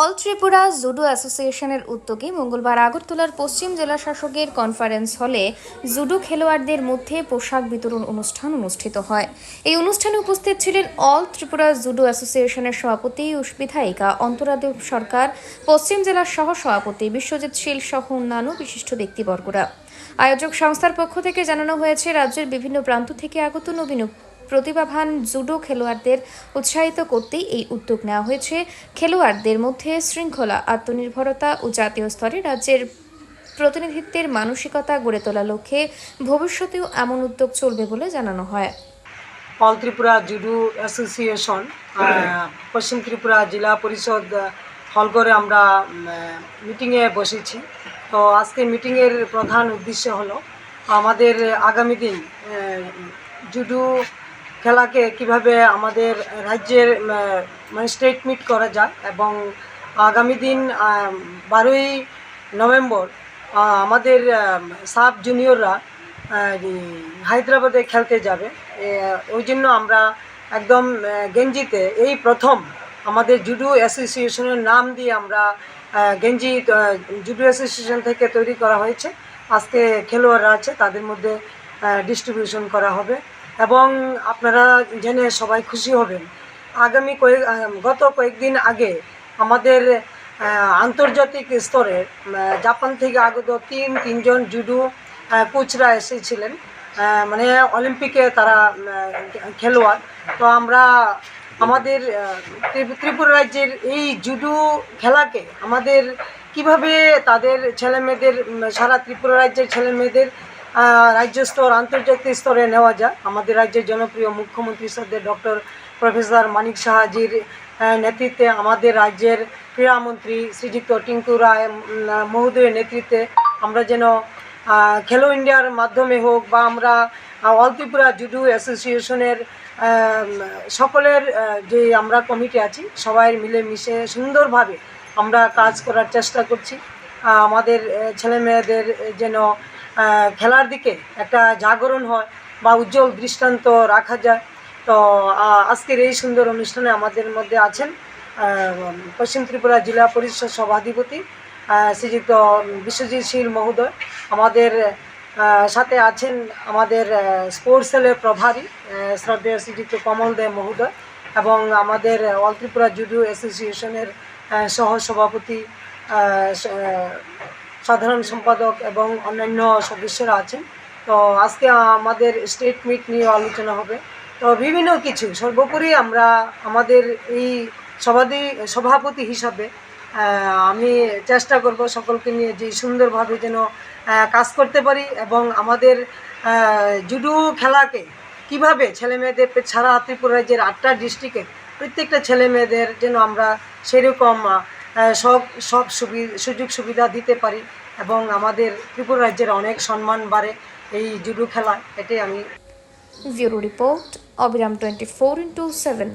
All Tripura judo অ্যাসোসিয়েশনের উদ্যোগে মঙ্গলবার আগরতলার পশ্চিম জেলা শাসকের কনফারেন্স হলে জুডো খেলোয়াড়দের মধ্যে পোশাক বিতরণ অনুষ্ঠান অনুষ্ঠিত হয়। এই অনুষ্ঠানে উপস্থিত ছিলেন অল ত্রিপুরা জুডো অ্যাসোসিয়েশনের সভাপতি ও বিধায়িকা অন্তরাদেব সরকার, পশ্চিম জেলার সহ সভাপতি বিশ্বজিৎ শীল সহ অন্যান্য বিশিষ্ট ব্যক্তিবর্গরা। আয়োজক সংস্থার পক্ষ থেকে জানানো হয়েছে, রাজ্যের বিভিন্ন প্রান্ত থেকে আগত নবীন প্রতিভাবান জুডো খেলোয়াড়দের উৎসাহিত করতেই এই উদ্যোগ নেওয়া হয়েছে। খেলোয়াড়দের মধ্যে শৃঙ্খলা, আত্মনির্ভরতা ও জাতীয় স্তরে রাজ্যের প্রতিনিধিত্বের মানসিকতা গড়ে তোলার লক্ষ্যে ভবিষ্যতেও এমন উদ্যোগ চলবে বলে জানানো হয়। অল ত্রিপুরা জুডো অ্যাসোসিয়েশন পশ্চিম ত্রিপুরা জেলা পরিষদ হল করে আমরা মিটিংয়ে বসেছি। তো আজকে মিটিংয়ের প্রধান উদ্দেশ্য হলো আমাদের আগামী দিন জুডো খেলাকে কিভাবে আমাদের রাজ্যের মানে স্টেট মিট করা যায়, এবং আগামী দিন 12ই নভেম্বর আমাদের সাব জুনিয়ররা হায়দ্রাবাদে খেলতে যাবে। ওই জন্য আমরা একদম গেঞ্জিতে এই প্রথম আমাদের জুডো অ্যাসোসিয়েশনের নাম দিয়ে আমরা গেঞ্জি জুডো অ্যাসোসিয়েশন থেকে তৈরি করা হয়েছে। আজকে খেলোয়াড়রা আছে, তাদের মধ্যে ডিস্ট্রিবিউশন করা হবে এবং আপনারা জেনে সবাই খুশি হবেন। গত কয়েকদিন আগে আমাদের আন্তর্জাতিক স্তরে জাপান থেকে আগত তিনজন জুডো কোচরা এসেছিলেন, মানে অলিম্পিকে তারা খেলোয়াড়। তো আমরা আমাদের ত্রিপুরা রাজ্যের এই জুডো খেলাকে আমাদের কিভাবে তাদের ছেলেমেয়েদের, সারা ত্রিপুরা রাজ্যের ছেলেমেয়েদের রাজ্য স্তর আন্তর্জাতিক স্তরে নেওয়া যায়। আমাদের রাজ্যের জনপ্রিয় মুখ্যমন্ত্রী শ্রদ্ধেয় ডক্টর প্রফেসর মানিক সাহাজির নেতৃত্বে, আমাদের রাজ্যের ক্রীড়ামন্ত্রী শ্রীযুক্ত টিঙ্কু রায় মহোদয়ের নেতৃত্বে আমরা যেন খেলো ইন্ডিয়ার মাধ্যমে হোক বা আমরা অল ত্রিপুরা জুডো অ্যাসোসিয়েশনের সকলের যে আমরা কমিটি আছি সবাই মিলেমিশে সুন্দরভাবে আমরা কাজ করার চেষ্টা করছি। আমাদের ছেলেমেয়েদের যেন খেলার দিকে একটা জাগরণ হয় বা উজ্জ্বল দৃষ্টান্ত রাখা যায়। তো আজকের এই সুন্দর অনুষ্ঠানে আমাদের মধ্যে আছেন পশ্চিম ত্রিপুরা জেলা পরিষদ সভাধিপতি শ্রীযুক্ত বিশ্বজিৎ শীল মহোদয়, আমাদের সাথে আছেন আমাদের স্পোর্টস সেলের প্রভারী শ্রদ্ধেয় শ্রীযুক্ত কমল দে মহোদয়, এবং আমাদের অল ত্রিপুরা জুডো অ্যাসোসিয়েশনের সহ সভাপতি, সাধারণ সম্পাদক এবং অন্যান্য সদস্যরা আছেন। তো আজকে আমাদের স্টেট মিট নিয়ে আলোচনা হবে। তো বিভিন্ন কিছু সর্বোপরি আমরা আমাদের এই সভাপতি হিসাবে আমি চেষ্টা করব সকলকে নিয়ে যে সুন্দরভাবে যেন কাজ করতে পারি, এবং আমাদের জুডো খেলাকে কিভাবে ছেলেমেয়েদের সারা ত্রিপুরা রাজ্যের 8টা ডিস্ট্রিক্টের প্রত্যেকটা ছেলেমেয়েদের যেন আমরা সেরকম সব সুযোগ সুবিধা দিতে পারি এবং আমাদের ত্রিপুরা রাজ্যের অনেক সম্মান বাড়ে এই জুডো খেলা। এটাই আমি। ব্যুরো রিপোর্ট, অবিরাম 24/7।